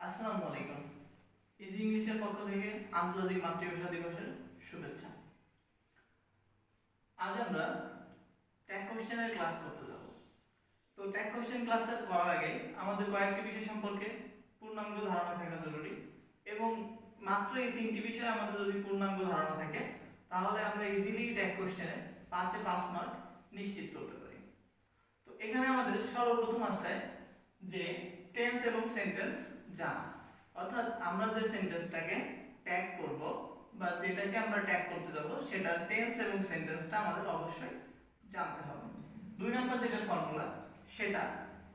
আসসালামু আলাইকুম। ইজি ইংলিশের পক্ষ থেকে আন্তর্জাতিক মাতৃভাষা দিবসের শুভেচ্ছা। আজ আমরা ট্যাগ কোশ্চেনের ক্লাস করতে যাব। তো ট্যাগ কোশ্চেন ক্লাস করার আগে আমাদের কয়েকটি বিষয় সম্পর্কে পূর্ণাঙ্গ ধারণা থাকা জরুরি এবং মাত্র এই তিনটি বিষয়ে আমাদের যদি পূর্ণাঙ্গ ধারণা থাকে তাহলে আমরা ইজিলি ট্যাগ কোশ্চেনে 5-এ 5 মার্ক নিশ্চিত করতে পারি। তো এখানে আমাদের সর্বপ্রথম আছে যে টেন্স এবং সেন্টেন্স জানা, অর্থাৎ আমরা যে সেন্টেন্সটাকে ট্যাগ করব বা যেটাকে আমরা ট্যাগ করতে যাব সেটা টেন্স এবং সেন্টেন্সটা আমাদের অবশ্যই জানতে হবে। 2 নম্বর যেটা ফর্মুলা সেটা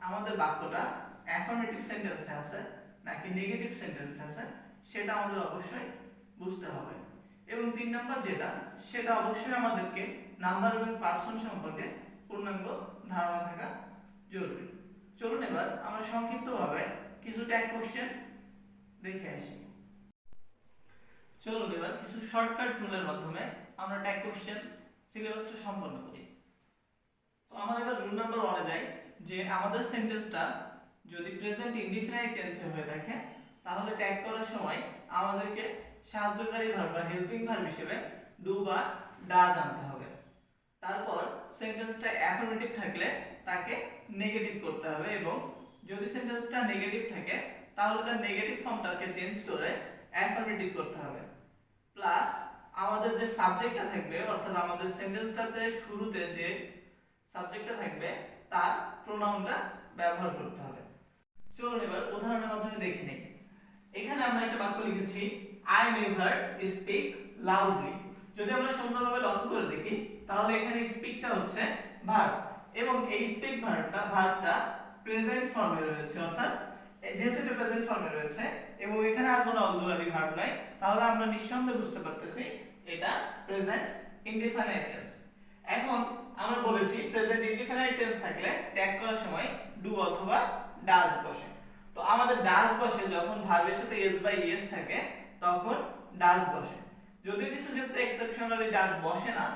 আমাদের বাক্যটা অ্যাফার্মেটিভ সেন্টেন্সে আছে নাকি নেগেটিভ সেন্টেন্সে আছে সেটা আমাদের অবশ্যই বুঝতে হবে। এবং 3 নম্বর যেটা সেটা অবশ্যই আমাদেরকে নাম্বার এবং পার্সন সম্পর্কে পূর্ণাঙ্গ ধারণা থাকা জরুরি। চলুন এবার আমরা সংক্ষিপ্তভাবে কিছু ট্যাগ কোশ্চেন দেখে আসি। চলুন এবার কিছু শর্টকাট টুলের মাধ্যমে আমরা ট্যাগ কোশ্চেন সিলেবাসটা সম্পন্ন করি। তো আমরা এবার রুল নাম্বার 1 এ যাই যে আমাদের সেন্টেন্সটা যদি প্রেজেন্ট ইনডিফিনাইট টেন্সে হয়ে থাকে তাহলে ট্যাগ করার সময় আমাদেরকে সাহায্যকারী ভার্ব বা হেল্পিং ভার্ব হিসেবে ডু বা ডাজ আনতে হবে। তারপর সেন্টেন্সটা অ্যাফার্মেটিভ থাকলে তাকে নেগেটিভ করতে হবে এবং যদি সেন্টেন্সটা নেগেটিভ থাকে তাহলে তার নেগেটিভ ফর্মটাকে চেঞ্জ করে অ্যাফার্মেটিভ করতে হবে। প্লাস আমাদের যে সাবজেক্টটা থাকবে অর্থাৎ আমাদের সেন্টেন্সটাতে শুরুতে যে সাবজেক্টটা থাকবে তার প্রোনাউনটা ব্যবহার করতে হবে। চলুন এবার উদাহরণের মাধ্যমে দেখে নেই। এখানে আমরা একটা বাক্য লিখেছি আই নেভার স্পিক লাউডলি। যদি আমরা সুন্দরভাবে লক্ষ্য করে দেখি তাহলে এখানে স্পিকটা হচ্ছে ভার্ব এবং এই স্পিক ভার্বটা প্রেজেন্ট ফর্মে রয়েছে, অর্থাৎ যেহেতু এটা প্রেজেন্ট ফর্মে রয়েছে এবং এখানে আর কোনো অক্সিলারি ভার্ব নাই তাহলে আমরা নিঃসন্দেহে বুঝতে পারতেছি এটা প্রেজেন্ট ইনডিফিনাইট টেন্স। এখন আমরা বলেছি প্রেজেন্ট ইনডিফিনাইট টেন্স থাকলে ট্যাগ করার সময় ডু অথবা ডাজ বসে। তো আমাদের ডাজ বসে যখন ভার্বের সাথে এস বাই এস থাকে তখন ডাজ বসে। যদি কিছু ক্ষেত্রে এক্সেপশনালি ডাজ বসে না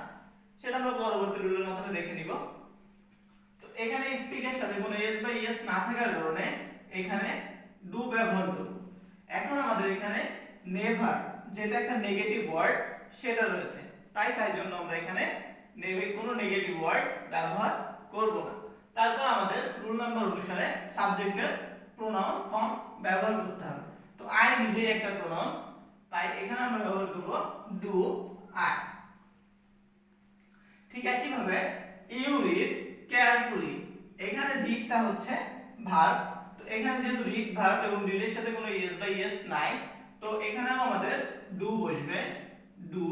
সেটা আমরা পরবর্তী রুলের মাধ্যমে দেখে নিব। তো এখানে স্পিকের সাথে কোনো এস বাই এস না থাকার কারণে এখানে ডু ব্যবহার করব। এখন আমাদের এখানে নেভার যেটা একটা নেগেটিভ ওয়ার্ড সেটা রয়েছে, তাই জন্য আমরা এখানে কোনো নেগেটিভ ওয়ার্ড ব্যবহার করব না। তারপর আমাদের রুল নাম্বার অনুসারে সাবজেক্টের প্রোনাউন ফর্ম ব্যবহার করতে হবে। তো আই নিজেই একটা প্রোনাউন, তাই এখানে আমরা ব্যবহার করব ডু আই। ঠিক একই ভাবে ইউ রিড কেয়ারফুলি, এখানে রিডটা হচ্ছে ভার্ব। তো এখানে যেহেতু রিড ভার্ব এবং রিডের সাথে কোনো এস বাই এস নাই তো এখানেও আমাদের ডু বসবে, ডু।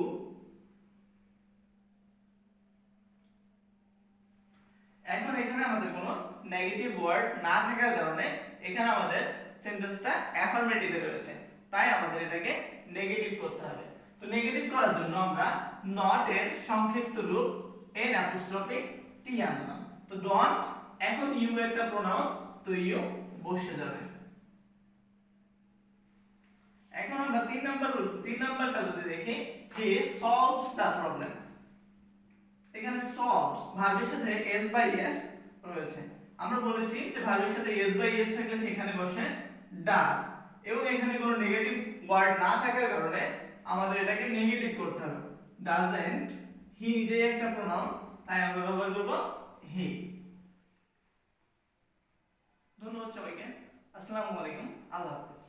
এখন এখানে আমাদের কোনো নেগেটিভ ওয়ার্ড না থাকার কারণে এখানে আমাদের সেন্টেন্সটা অ্যাফার্মেটিভে রয়েছে, তাই আমাদের এটাকে নেগেটিভ করতে হবে। তো নেগেটিভ করার জন্য আমরা নট এর সংক্ষিপ্ত রূপ এন অ্যাপোস্ট্রফি টি আনলাম। তো ডোন্ট, এখন ইউ একটা প্রোনাউন তো ইউ বসে যাবে। এখন আমরা 3 নাম্বারটা যদি দেখি হি সলভস দা প্রবলেম। এখানে সলভস ভার্বের সাথে এস বাই এস রয়েছে। আমরা বলেছি যে ভার্বের সাথে এস বাই এস থাকলে সেখানে বসে ডাজ এবং এখানে কোনো নেগেটিভ ওয়ার্ড না থাকার কারণে আমাদের এটাকে নেগেটিভ করতে হবে। ডাজন্ট, হি নিজেই একটা প্রোনাউন তাই আমরা ব্যবহার করব হি। ধন্যবাদ সবাইকে। আসসালামু আলাইকুম, আল্লাহ হাফেজ।